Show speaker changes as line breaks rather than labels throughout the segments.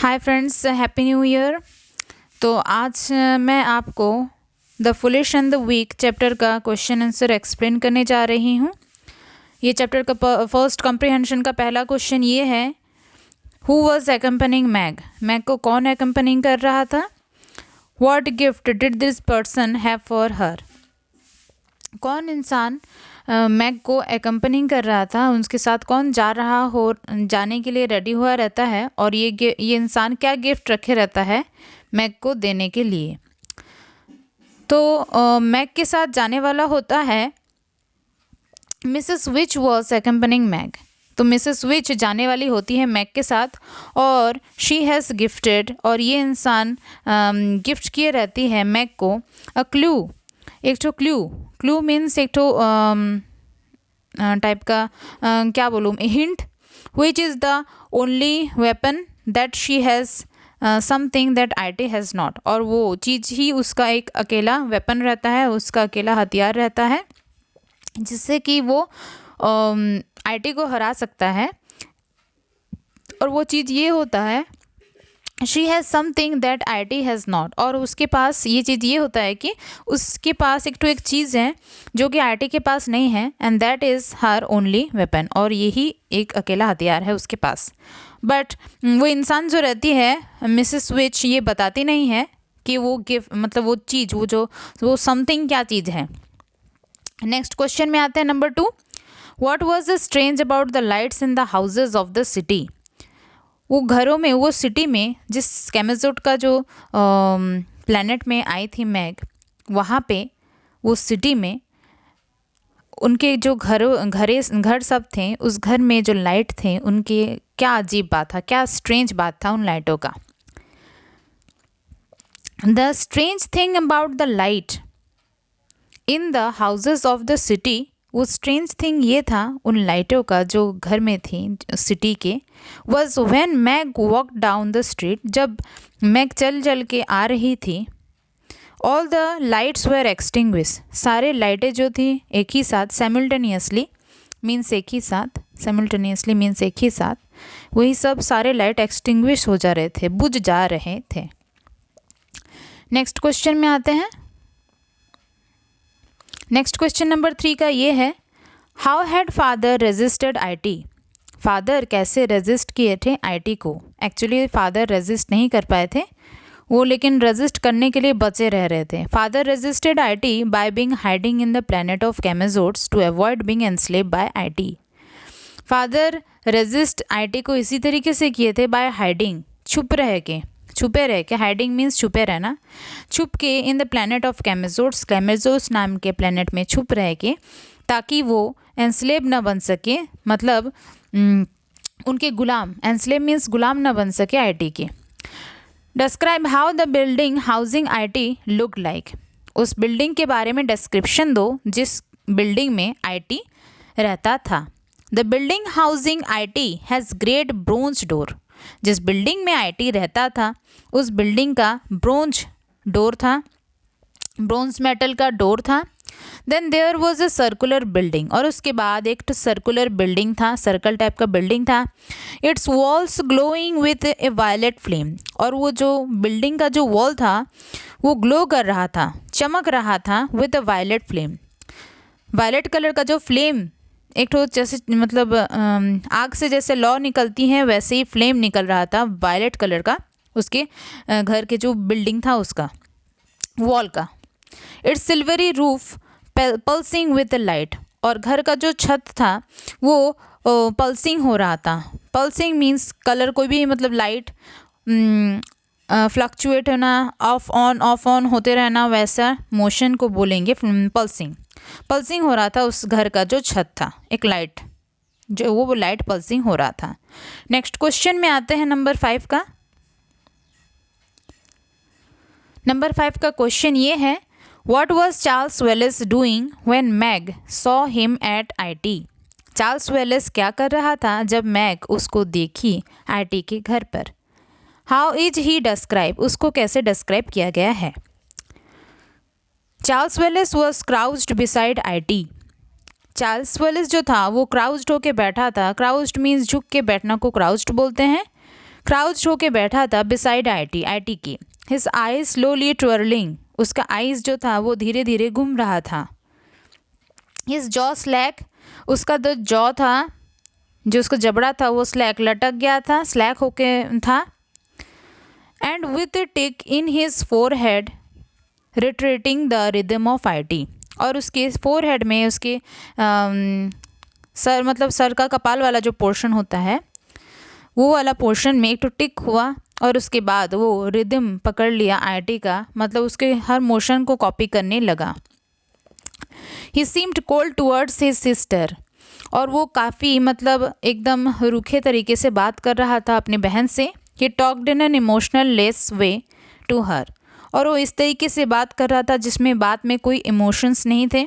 हाय friends, happy new year. तो आज मैं आपको the foolish and the weak chapter का क्वेश्चन आंसर एक्सप्लेन करने जा रही हूँ। ये चैप्टर का फर्स्ट कॉम्प्रिहेंशन का पहला क्वेश्चन ये है, हु वॉज एक्म्पनिंग मैग। मैग को कौन एक्म्पनिंग कर रहा था? What gift did this person have for her. कौन इंसान मैग को एक्म्पनिंग कर रहा था, उसके साथ कौन जाने के लिए रेडी हुआ रहता है और ये इंसान क्या गिफ्ट रखे रहता है मैग को देने के लिए। तो मैग के साथ जाने वाला होता है मिसेस विच वॉज एक्म्पनिंग मैग। तो मिसेस विच जाने वाली होती है मैग के साथ और शी हैज़ गिफ्टेड, और ये इंसान गिफ्ट किए रहती है मैग को अ क्लू, एक तो क्लू मीन्स एक तो टाइप का क्या बोलूँ, hint, which is the only weapon that she has something that IT has not. और वो चीज़ ही उसका एक अकेला वेपन रहता है, उसका अकेला हथियार रहता है जिससे कि वो IT को हरा सकता है। और वो चीज़ ये होता है, she has something that IT has not. और उसके पास ये चीज़ ये होता है कि उसके पास एक चीज़ है जो कि IT के पास नहीं है, and that is her only weapon. और यही एक अकेला हथियार है उसके पास। बट वो इंसान जो रहती है मिसेस विच, ये बताती नहीं है कि वो गिफ्ट मतलब वो चीज़ वो समथिंग क्या चीज़ है। नेक्स्ट क्वेश्चन में आते हैं number 2। What was the strange about the lights in the houses of the city. वो घरों में, वो सिटी में, जिस कैमेजोट का जो प्लैनेट में आई थी मैग, वहाँ पे वो सिटी में उनके जो घर सब थे, उस घर में जो लाइट थे उनके, क्या अजीब बात था, क्या स्ट्रेंज बात था उन लाइटों का। The strange thing about the light in the houses of the city, वो स्ट्रेंज थिंग ये था उन लाइटों का जो घर में थी सिटी के, was when Meg walk down the street, जब मैग चल के आ रही थी। All the lights were extinguish, सारे लाइटें जो थी एक ही साथ, साइमल्टेनियसली मीन्स एक ही साथ, साइमल्टेनियसली मीन्स एक ही साथ, वही सब सारे लाइट एक्सटिंग्विश हो जा रहे थे, बुझ जा रहे थे। नेक्स्ट क्वेश्चन में आते हैं। नेक्स्ट क्वेश्चन नंबर 3 का ये है, how had father resisted IT। Father कैसे रेजिस्ट किए थे IT को। एक्चुअली फादर रेजिस्ट नहीं कर पाए थे वो, लेकिन रेजिस्ट करने के लिए बचे रह रहे थे। Father resisted IT by being hiding in the planet of Camazotz to avoid being enslaved by IT। Father resist IT को इसी तरीके से किए थे, बाय हाइडिंग, छुपे रह के, हाइडिंग मीन्स छुपे रहना, छुप के, इन द प्लैनेट ऑफ कैमेजोट्स, कैमेजोट्स नाम के प्लैनेट में छुप रह के, ताकि वो एनस्लेव न बन सके, मतलब उनके गुलाम, एनस्लेव मीन्स गुलाम न बन सके IT के। Describe how the building housing IT look like. उस बिल्डिंग के बारे में डिस्क्रिप्शन दो जिस बिल्डिंग में IT रहता था। The building housing IT has great bronze door. जिस बिल्डिंग में IT रहता था उस बिल्डिंग का ब्रोंज डोर था, ब्रोंज मेटल का डोर था। Then there was a circular building, और उसके बाद एक सर्कुलर बिल्डिंग था, सर्कल टाइप का बिल्डिंग था। Its walls glowing with a violet flame, और वो जो बिल्डिंग का जो वॉल था वो ग्लो कर रहा था, चमक रहा था, with a violet flame. Violet colour का जो फ्लेम, एक तो जैसे मतलब आग से जैसे लौ निकलती है वैसे ही फ्लेम निकल रहा था वायलेट कलर का, उसके घर के जो बिल्डिंग था उसका, वॉल का। It's silvery roof pulsing with light, और घर का जो छत था वो पल्सिंग हो रहा था। पल्सिंग मीन्स कलर, कोई भी मतलब लाइट फ्लक्चुएट होना, ऑफ ऑन होते रहना, वैसा मोशन को बोलेंगे पल्सिंग। पल्सिंग हो रहा था उस घर का जो छत था, एक लाइट, जो वो लाइट पल्सिंग हो रहा था। नेक्स्ट क्वेश्चन में आते हैं नंबर 5 का। नंबर 5 का क्वेश्चन ये है, What was Charles Wallace doing when Meg saw him at IT? Charles Wallace क्या कर रहा था जब मैग उसको देखी IT के घर पर। How is he described? उसको कैसे डिस्क्राइब किया गया है। Charles Wallace was crouched beside IT. Charles Wallace जो था वो क्राउज्ड होके बैठा था। क्राउज्ड मीन्स झुक के बैठना को क्राउज्ड बोलते हैं। क्राउच होके बैठा था बिसाइड आईटी की। हिज आईज स्लोली ट्विरलिंग, उसका आईज जो था वो धीरे धीरे घूम रहा था। हिज जॉ स्लैक, उसका जो जॉ था, जो उसका जबड़ा था वो स्लैक लटक गया था, स्लैक होके था। And with A tick in his forehead retreating the rhythm of IT, और उसके फोरहेड में उसके सर, मतलब सर का कपाल वाला जो पोर्शन होता है वो वाला पोर्शन में एक तो टिक हुआ, और उसके बाद वो रिदम पकड़ लिया आईटी का, मतलब उसके हर मोशन को कॉपी करने लगा। He seemed cold towards his sister, और वो काफ़ी मतलब एकदम रूखे तरीके से बात कर रहा था अपनी बहन से। He talked in an emotional less way to her, और वो इस तरीके से बात कर रहा था जिसमें बात में कोई इमोशंस नहीं थे।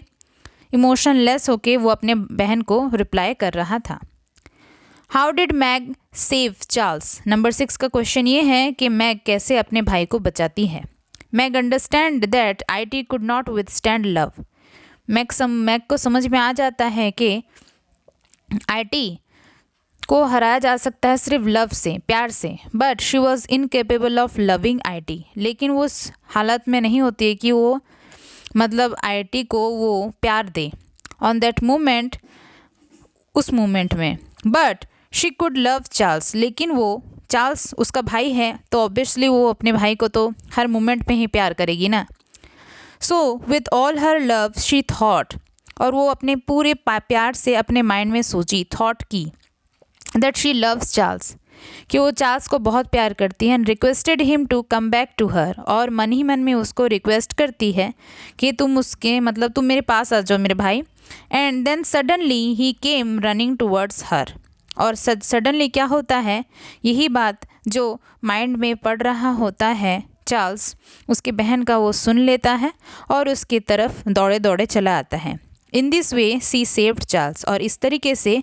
इमोशन लेस होके वो अपने बहन को रिप्लाई कर रहा था। How did Meg save Charles? Number 6 का क्वेश्चन ये है कि मैग कैसे अपने भाई को बचाती है। Meg understand that IT could not withstand love, Meg को समझ में आ जाता है कि आईटी को हराया जा सकता है सिर्फ लव से, प्यार से। But she was incapable of loving IT, लेकिन वो उस हालत में नहीं होती है कि वो मतलब आईटी को वो प्यार दे ऑन दैट मोमेंट, उस मोमेंट में। But she could love Charles, लेकिन वो चार्ल्स उसका भाई है तो ऑब्वियसली वो अपने भाई को तो हर मोमेंट में ही प्यार करेगी ना। So with all her love she thought, और वो अपने पूरे प्यार से अपने माइंड में सोची, थॉट की, दैट शी लव्स चार्ल्स, कि वो चार्ल्स को बहुत प्यार करती है। And requested him to come back to her, और मन ही मन में उसको रिक्वेस्ट करती है कि तुम उसके मतलब तुम मेरे पास आ जाओ मेरे भाई। And then suddenly he came running towards her, और सडनली क्या होता है, यही बात जो माइंड में पड़ रहा होता है चार्ल्स उसकी बहन का, वो सुन लेता है और उसकी तरफ दौड़े दौड़े चला आता है। In this way she saved Charles, और इस तरीके से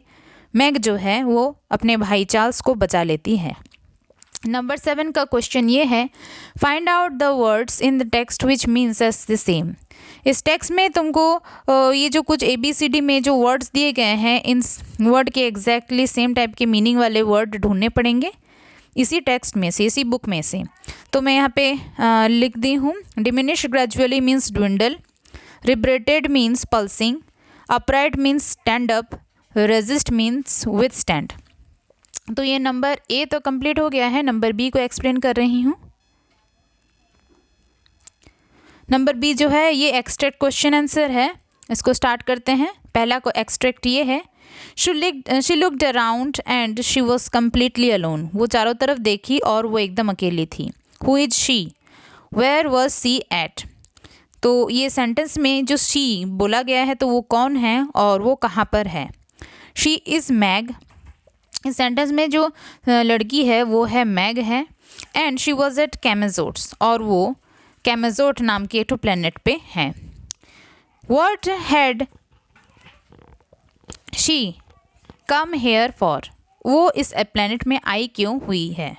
मैग जो है वो अपने भाई चार्ल्स को बचा लेती है। नंबर 7 का क्वेश्चन ये है, find out the words in the text which means S the same. इस टेक्स्ट में तुमको ये जो कुछ ABCD में जो वर्ड्स दिए गए हैं, इन वर्ड के एग्जैक्टली सेम टाइप के मीनिंग वाले वर्ड ढूंढने पड़ेंगे इसी टेक्स्ट में से, इसी बुक में से। तो मैं यहाँ पे लिख दी हूँ। Diminish gradually means dwindle, vibrated means pulsing, upright means stand up, resist means withstand. तो ये नंबर A तो कंप्लीट हो गया है। नंबर B को एक्सप्लेन कर रही हूँ। नंबर B जो है ये एक्सट्रैक्ट क्वेश्चन आंसर है। इसको स्टार्ट करते हैं। पहला को एक्सट्रैक्ट ये है, she looked around and she was completely alone. वो चारों तरफ देखी और वो एकदम अकेली थी। Who is she? Where was she at? तो ये सेंटेंस में जो शी बोला गया है तो वो कौन है और वो कहाँ पर है? She is Meg. इस सेंटेंस में जो लड़की है वो है मैग है। And she was at Camazotz, और वो कैमेजोट नाम के एक प्लेनेट पे हैं। What had she come here for? वो इस प्लेनेट में आई क्यों हुई है?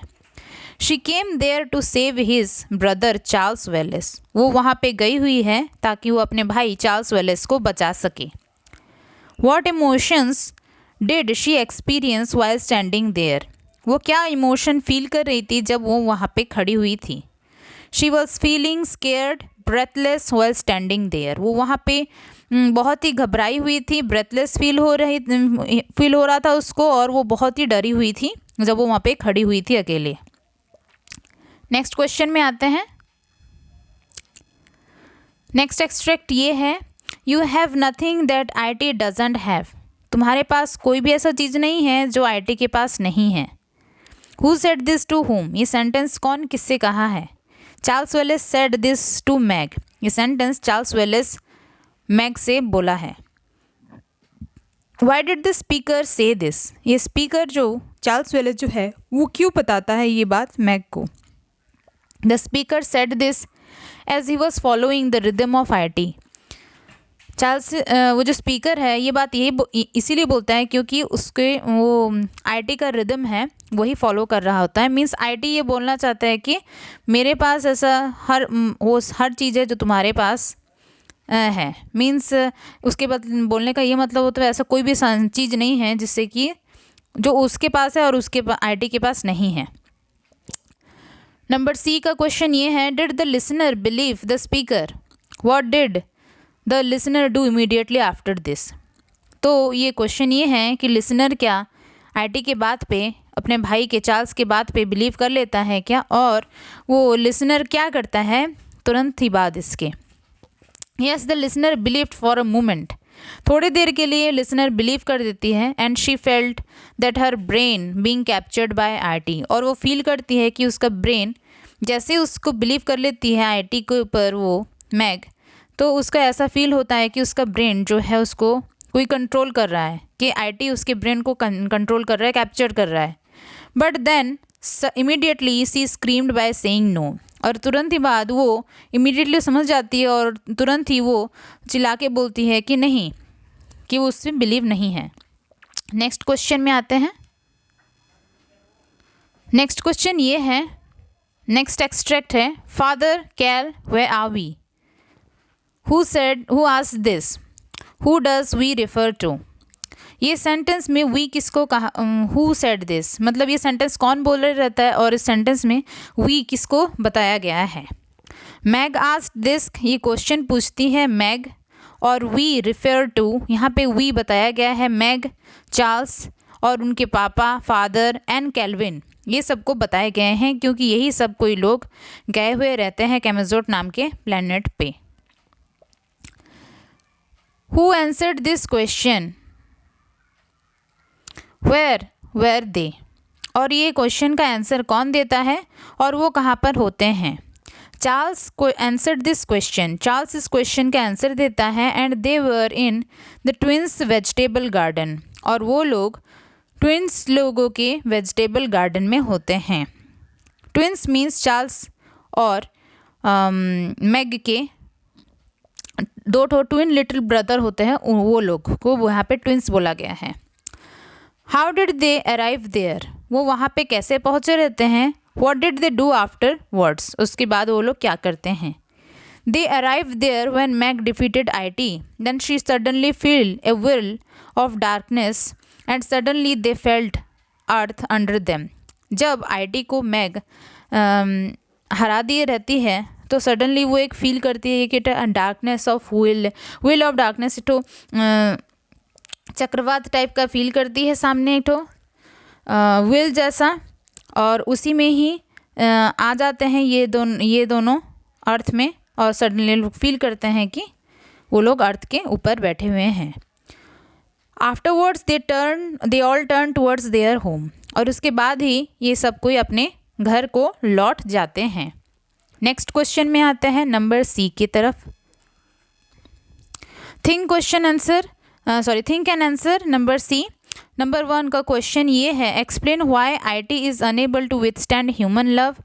She came there to save his brother Charles Wallace. वो वहाँ पे गई हुई है ताकि वो अपने भाई चार्ल्स वेलेस को बचा सके। What emotions did she experience while standing there? वो क्या इमोशन फील कर रही थी जब वो वहाँ पे खड़ी हुई थी? She was feeling scared breathless while standing there. वो वहाँ पे बहुत ही घबराई हुई थी, ब्रेथलेस फील हो रहा था उसको, और वो बहुत ही डरी हुई थी जब वो वहाँ पे खड़ी हुई थी अकेले। नेक्स्ट क्वेश्चन में आते हैं। नेक्स्ट एक्सट्रैक्ट ये है, you have nothing that IT doesn't have. तुम्हारे पास कोई भी ऐसा चीज़ नहीं है जो IT के पास नहीं है। Who said this to whom? ये सेंटेंस कौन किससे कहा है? Charles Wallace said this to Meg. ये सेंटेंस चार्ल्स वेलेस मैग से बोला है। Why did the speaker say this? ये स्पीकर जो चार्ल्स वेलेस जो है वो क्यों बताता है ये बात मैग को? The speaker said this as he was following the rhythm of IT। Charles वो जो स्पीकर है ये बात इसीलिए बोलता है क्योंकि उसके वो IT का रिदम है वही फॉलो कर रहा होता है। मीन्स IT ये बोलना चाहता है कि मेरे पास ऐसा हर चीज़ है जो तुम्हारे पास है। मीन्स उसके बाद बोलने का ये मतलब होता है ऐसा कोई भी चीज़ नहीं है जिससे कि जो उसके पास है और उसके IT के पास नहीं है। नंबर सी का क्वेश्चन ये है, did the listener believe the speaker? What did the listener do immediately after this? तो ये क्वेश्चन ये है कि लिसनर क्या आईटी के बात पे, अपने भाई के चार्ल्स के बात पे बिलीव कर लेता है क्या, और वो लिसनर क्या करता है तुरंत ही बाद इसके? Yes, the listener believed for a moment, थोड़ी देर के लिए लिसनर बिलीव कर देती है, and she felt that her brain being captured by IT, और वो फील करती है कि उसका ब्रेन जैसे उसको बिलीव कर लेती है आईटी के ऊपर वो मैग, तो उसका ऐसा फील होता है कि उसका ब्रेन जो है उसको कोई कंट्रोल कर रहा है, कि आईटी उसके ब्रेन को कंट्रोल कर रहा है, कैप्चर कर रहा है। But then immediately she screamed by saying no, और तुरंत ही बाद वो इमीडिएटली समझ जाती है और तुरंत ही वो चिल्ला के बोलती है कि नहीं, कि वो उससे बिलीव नहीं है। नेक्स्ट क्वेश्चन में आते हैं। नेक्स्ट क्वेश्चन ये है, नेक्स्ट एक्सट्रैक्ट है, father Cal where are we? Who said, who asked this? Who does we refer to? ये सेंटेंस में वी किसको कहा, हु सेड दिस, मतलब ये सेंटेंस कौन बोल रहा रहता है, और इस सेंटेंस में वी किसको बताया गया है? मैग आस्क्ड दिस, ये क्वेश्चन पूछती है मैग, और वी रेफर टू, यहाँ पे वी बताया गया है मैग, चार्ल्स और उनके पापा फादर एंड कैल्विन, ये सबको बताए गए हैं, क्योंकि यही सब कोई लोग गए हुए रहते हैं कैमेजोट नाम के प्लेनेट पे। Who answered this question? Where were they, और ये क्वेश्चन का आंसर कौन देता है और वो कहाँ पर होते हैं? चार्ल्स को आंसर्ड दिस क्वेश्चन, चार्ल्स इस क्वेश्चन का आंसर देता है, and they were in the twins vegetable garden, और वो लोग ट्विंस लोगों के वेजिटेबल गार्डन में होते हैं। ट्विंस मीन्स चार्ल्स और मैग के दो ट्विन लिटिल ब्रदर होते हैं, वो लोग को यहाँ पे ट्विंस बोला गया है। How did they arrive there, वो वहाँ पे कैसे पहुँचे रहते हैं? What did they do afterwards, उसके बाद वो लोग क्या करते हैं? They arrive there when Meg defeated IT, then she suddenly feel a will of darkness and suddenly they felt earth under them. जब आईटी को मैग हरा दिए रहती है, तो सडनली वो एक फील करती है कि darkness of will of darkness, तो चक्रवात टाइप का फील करती है सामने एक तो विल जैसा, और उसी में ही आ जाते हैं ये दोनों अर्थ में, और सडनली लोग फील करते हैं कि वो लोग अर्थ के ऊपर बैठे हुए हैं। Afterwards they all turn towards their home, और उसके बाद ही ये सब कोई अपने घर को लौट जाते हैं। नेक्स्ट क्वेश्चन में आते हैं नंबर सी की तरफ। Think and answer number C. Number 1 का क्वेश्चन ये है, explain why IT is unable to withstand human love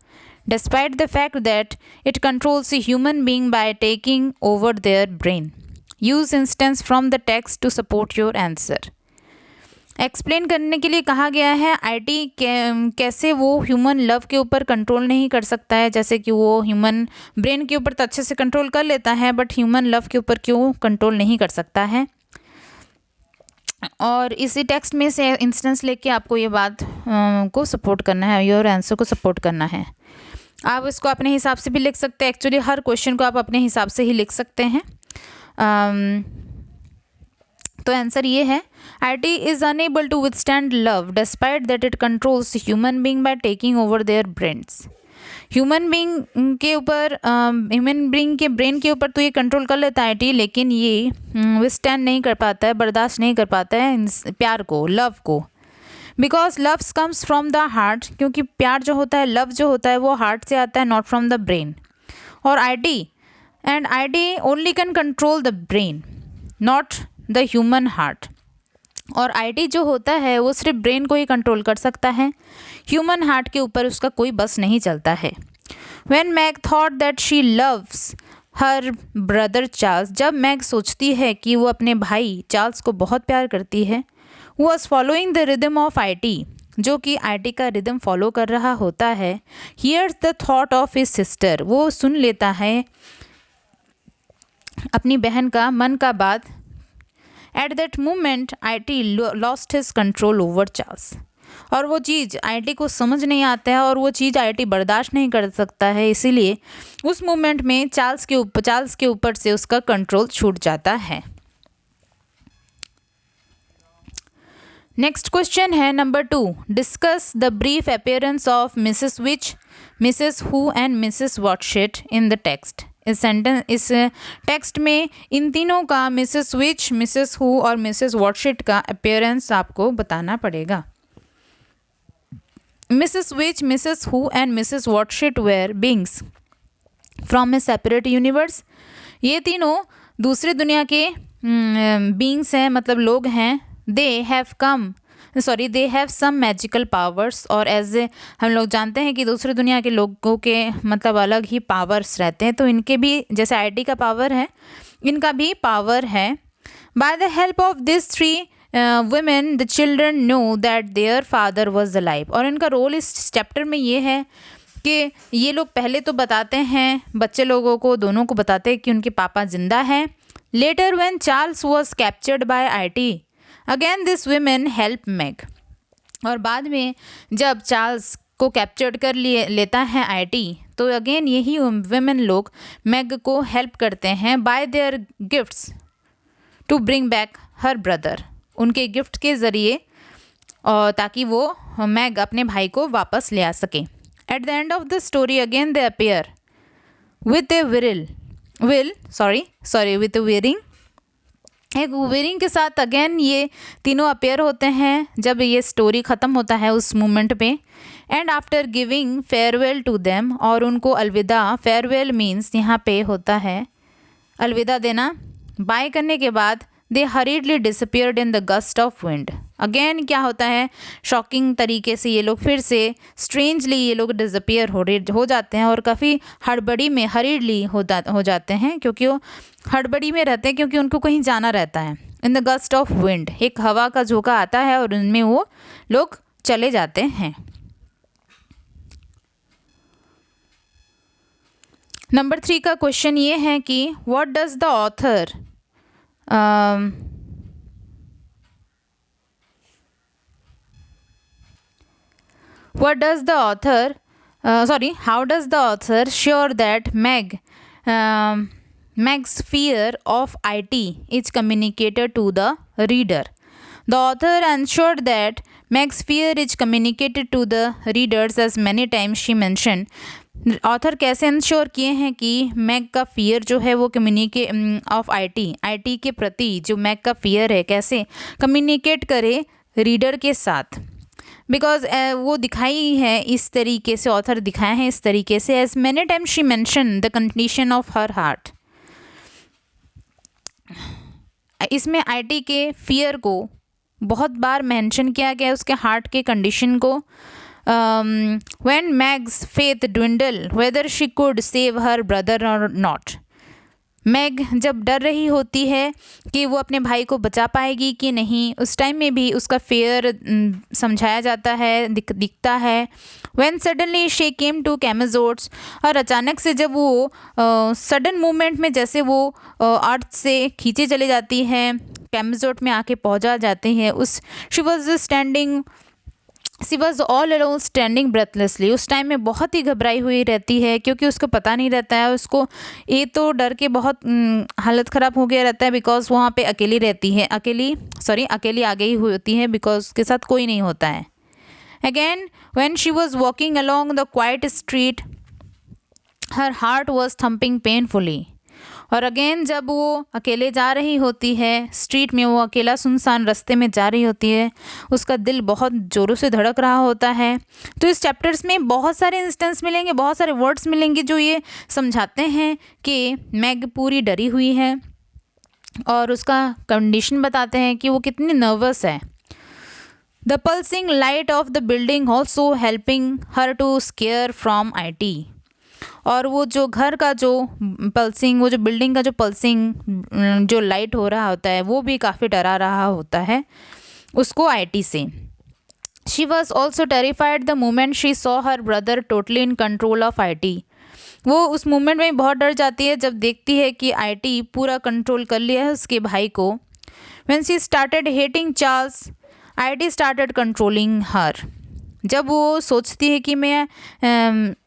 despite the fact that it controls a human being by taking over their brain. Use instance from the text to support your answer. Explain करने के लिए कहा गया है IT कैसे वो human love के ऊपर कंट्रोल नहीं कर सकता है, जैसे कि वो ह्यूमन ब्रेन के ऊपर तो अच्छे से कंट्रोल कर लेता है, बट ह्यूमन लव के ऊपर क्यों कंट्रोल नहीं कर सकता है। और इसी टेक्स्ट में से इंस्टेंस लेके आपको ये बात को सपोर्ट करना है, योर आंसर को सपोर्ट करना है। आप इसको अपने हिसाब से भी लिख सकते हैं, एक्चुअली हर क्वेश्चन को आप अपने हिसाब से ही लिख सकते हैं। तो आंसर ये है, IT is unable to withstand love despite that it controls human being by taking over their brains. Human being के ब्रेन के ऊपर तो ये कंट्रोल कर लेता है आईटी, लेकिन ये विथस्टैंड नहीं कर पाता है, बर्दाश्त नहीं कर पाता है प्यार को, लव को। Because love comes from the heart, क्योंकि प्यार जो होता है, लव जो होता है वो हार्ट से आता है, नॉट फ्रॉम द ब्रेन। और IT only can control the brain, not the human heart. और आईटी जो होता है वो सिर्फ ब्रेन को ही कंट्रोल कर सकता है, ह्यूमन हार्ट के ऊपर उसका कोई बस नहीं चलता है। When Meg thought that she loves her brother Charles, जब मैग सोचती है कि वो अपने भाई चार्ल्स को बहुत प्यार करती है, was following the rhythm of IT, जो कि आईटी का रिदम फॉलो कर रहा होता है। Hears the thought of his sister, वो सुन लेता है अपनी बहन का मन का बात। At that moment IT lost his control over Charles, और वो चीज़ आईटी को समझ नहीं आता है और वो चीज़ आईटी बर्दाश्त नहीं कर सकता है, इसीलिए उस मोमेंट में चार्ल्स के ऊपर से उसका कंट्रोल छूट जाता है। नेक्स्ट क्वेश्चन है number 2, discuss the brief appearance of Mrs Which, Mrs Who and Mrs Whatsit in the text. इस टेक्स्ट में इन तीनों का, मिसेस विच, मिसेस हु और मिसेस वॉटशिट का अपीयरेंस आपको बताना पड़ेगा। Mrs Which, Mrs Who and Mrs Whatsit were beings from a separate universe. ये तीनों दूसरे दुनिया के बीइंग्स हैं, मतलब लोग हैं। They have some magical powers, और एज हम लोग जानते हैं कि दूसरे दुनिया के लोगों के मतलब अलग ही पावर्स रहते हैं, तो इनके भी जैसे आईटी का पावर है, इनका भी पावर है। By the help of this 3 women the children know that their father was alive। और इनका रोल इस चैप्टर में ये है कि ये लोग पहले तो बताते हैं बच्चे लोगों को, दोनों को बताते हैं कि उनके पापा जिंदा हैं। Later when Charles was captured by IT, again this women help Meg. और बाद में जब चार्ल्स को कैप्चर्ड कर लेता है आईटी, तो अगेन यही women लोग मैग को हेल्प करते हैं by their gifts to bring back her brother, उनके गिफ्ट के ज़रिए, और ताकि वो मैग अपने भाई को वापस ले आ सके। At the end of the story again they appear with A wearing, एक वेयरिंग के साथ अगेन ये तीनों अपीयर होते हैं जब ये स्टोरी ख़त्म होता है उस मोमेंट पे। And after giving farewell to them, और उनको अलविदा, फेयरवेल मीन्स यहाँ पे होता है अलविदा देना। बाय करने के बाद they hurriedly disappeared in the gust of wind. Again क्या होता है, शॉकिंग तरीके से ये लोग फिर से स्ट्रेंजली ये लोग डिसअपियर हो जाते हैं, और काफ़ी हड़बड़ी में हरीडली हो जाते हैं, क्योंकि वो हड़बड़ी में रहते हैं, क्योंकि उनको कहीं जाना रहता है। इन द गस्ट ऑफ विंड, एक हवा का झोंका आता है और उनमें वो लोग चले जाते हैं। नंबर 3 का क्वेश्चन ये है कि what does the author how does the author sure that Meg's fear of IT is communicated to the reader? The author ensured that Meg's fear is communicated to the readers as many times she mentioned. Author कैसे ensure किए हैं कि mag का fear जो है वो of IT के प्रति जो मैग का फियर है कैसे कम्युनिकेट करे रीडर के साथ। बिकॉज वो दिखाई है इस तरीके से, ऑथर दिखाया है इस तरीके से, as many time she mention the condition of her heart. इसमें आईटी के फियर को बहुत बार मेंशन किया गया, उसके हार्ट के कंडीशन को। when Meg's faith dwindled whether she could save her brother or not। Meg जब डर रही होती है कि वो अपने भाई को बचा पाएगी कि नहीं, उस टाइम में भी उसका फेयर समझाया जाता है, दिखता है। when suddenly she came to Camazotz, और अचानक से जब वो सडन मूवमेंट में जैसे वो अर्थ से खींचे चले जाती है, कैमजोट में आके पहुंचा जाते हैं, उस she was all alone standing breathlessly. उस टाइम में बहुत ही घबराई हुई रहती है, क्योंकि उसको पता नहीं रहता है, उसको ये तो डर के बहुत हालत ख़राब हो गया रहता है, बिकॉज वहाँ पे अकेली रहती है, अकेली आ गई हुई होती है, बिकॉज उसके साथ कोई नहीं होता है। Again when she was walking along the quite street her heart was thumping painfully. और अगेन जब वो अकेले जा रही होती है स्ट्रीट में, वो अकेला सुनसान रास्ते में जा रही होती है, उसका दिल बहुत ज़ोरों से धड़क रहा होता है। तो इस चैप्टर्स में बहुत सारे इंस्टेंस मिलेंगे, बहुत सारे वर्ड्स मिलेंगे जो ये समझाते हैं कि मैग पूरी डरी हुई है, और उसका कंडीशन बताते हैं कि वो कितनी नर्वस है। The pulsing light of the building also helping her to scare from IT। और वो जो घर का जो पल्सिंग, वो जो बिल्डिंग का जो पल्सिंग जो लाइट हो रहा होता है, वो भी काफ़ी डरा रहा होता है उसको IT से। She was also terrified the moment she saw her brother totally in control of IT। वो उस मोमेंट में बहुत डर जाती है जब देखती है कि IT पूरा कंट्रोल कर लिया है उसके भाई को। When she started hating Charles, IT started controlling her. जब वो सोचती है कि मैं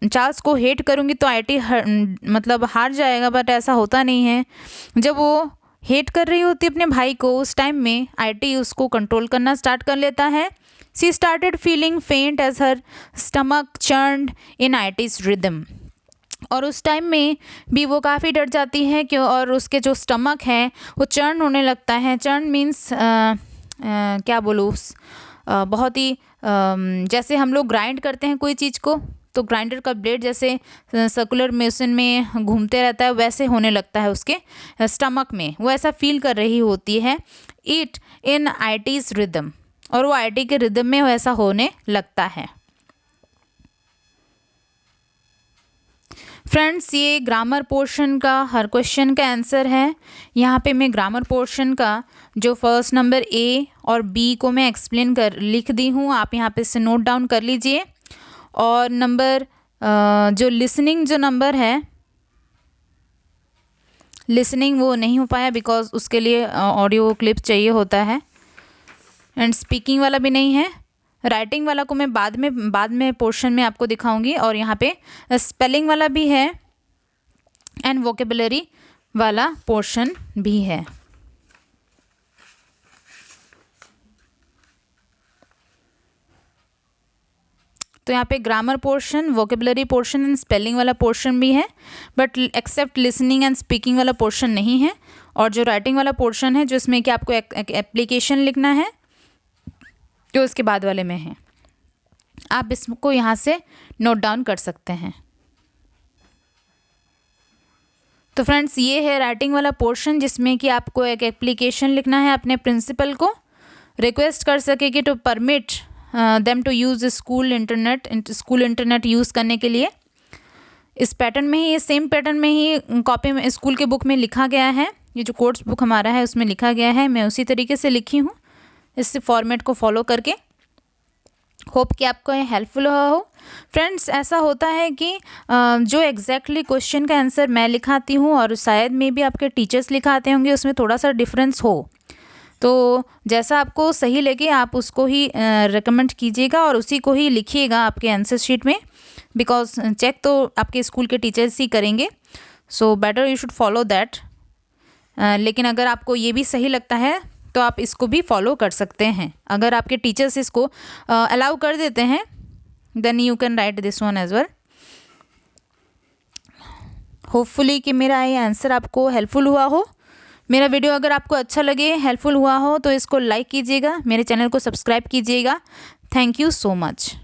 चार्ल्स को हेट करूँगी तो आईटी मतलब हार जाएगा, बट ऐसा होता नहीं है। जब वो हेट कर रही होती है अपने भाई को, उस टाइम में आईटी उसको कंट्रोल करना स्टार्ट कर लेता है। सी स्टार्टेड फीलिंग फेंट एज हर स्टमक चर्नड इन आईटीज रिदम। और उस टाइम में भी वो काफ़ी डर जाती है क्यों, और उसके जो स्टमक है वो चर्न होने लगता है। चर्न मीन्स क्या बोलूँ, बहुत ही जैसे हम लोग ग्राइंड करते हैं कोई चीज़ को, तो ग्राइंडर का ब्लेड जैसे सर्कुलर मोशन में घूमते रहता है, वैसे होने लगता है उसके स्टमक में। वो ऐसा फील कर रही होती है इट इन आईटीज रिदम, और वो आईटी के रिदम में वैसा होने लगता है। फ्रेंड्स, ये ग्रामर पोर्शन का हर क्वेश्चन का आंसर है। यहाँ पे मैं ग्रामर पोर्शन का जो फर्स्ट नंबर ए और बी को मैं एक्सप्लेन कर लिख दी हूँ, आप यहाँ पे से नोट डाउन कर लीजिए। और नंबर जो लिसनिंग जो नंबर है, लिसनिंग वो नहीं हो पाया बिकॉज उसके लिए ऑडियो क्लिप चाहिए होता है, एंड स्पीकिंग वाला भी नहीं है। राइटिंग वाला को मैं बाद में पोर्शन में आपको दिखाऊंगी। और यहाँ पे स्पेलिंग वाला भी है एंड वोकेबुलरी वाला पोर्शन भी है। तो यहाँ पे grammar portion, vocabulary portion and spelling वाला पोर्शन भी है, but except listening and speaking वाला पोर्शन नहीं है। और जो राइटिंग वाला पोर्शन है, जिसमें कि आपको एक एप्लीकेशन लिखना है, जो उसके बाद वाले में है, आप इसको यहाँ से नोट डाउन कर सकते हैं। तो फ्रेंड्स, ये है राइटिंग वाला पोर्शन, जिसमें कि आपको एक एप्लीकेशन लिखना है अपने प्रिंसिपल को, रिक्वेस्ट कर सके कि to permit them to use school internet use करने के लिए। इस पैटर्न में ही, सेम पैटर्न में ही कॉपी में स्कूल के बुक में लिखा गया है। ये जो कोर्स बुक हमारा है उसमें लिखा गया है, मैं उसी तरीके से लिखी हूँ, इस फॉर्मेट को फॉलो करके। होप कि आपको ये हेल्पफुल हो। फ्रेंड्स, ऐसा होता है कि जो एग्जैक्टली क्वेश्चन का आंसर मैं लिखाती हूँ और शायद में भी आपके टीचर्स लिखाते होंगे, उसमें थोड़ा सा डिफरेंस हो, तो जैसा आपको सही लगे आप उसको ही रिकमेंड कीजिएगा और उसी को ही लिखिएगा आपके आंसर शीट में, बिकॉज चेक तो आपके स्कूल के टीचर्स ही करेंगे। So better you should follow that. लेकिन अगर आपको ये भी सही लगता है तो आप इसको भी फॉलो कर सकते हैं। अगर आपके टीचर्स इसको अलाउ कर देते हैं, then you can write this one as well. Hopefully कि मेरा ये आंसर आपको हेल्पफुल हुआ हो। मेरा वीडियो अगर आपको अच्छा लगे, हेल्पफुल हुआ हो, तो इसको लाइक कीजिएगा, मेरे चैनल को सब्सक्राइब कीजिएगा। Thank you so much.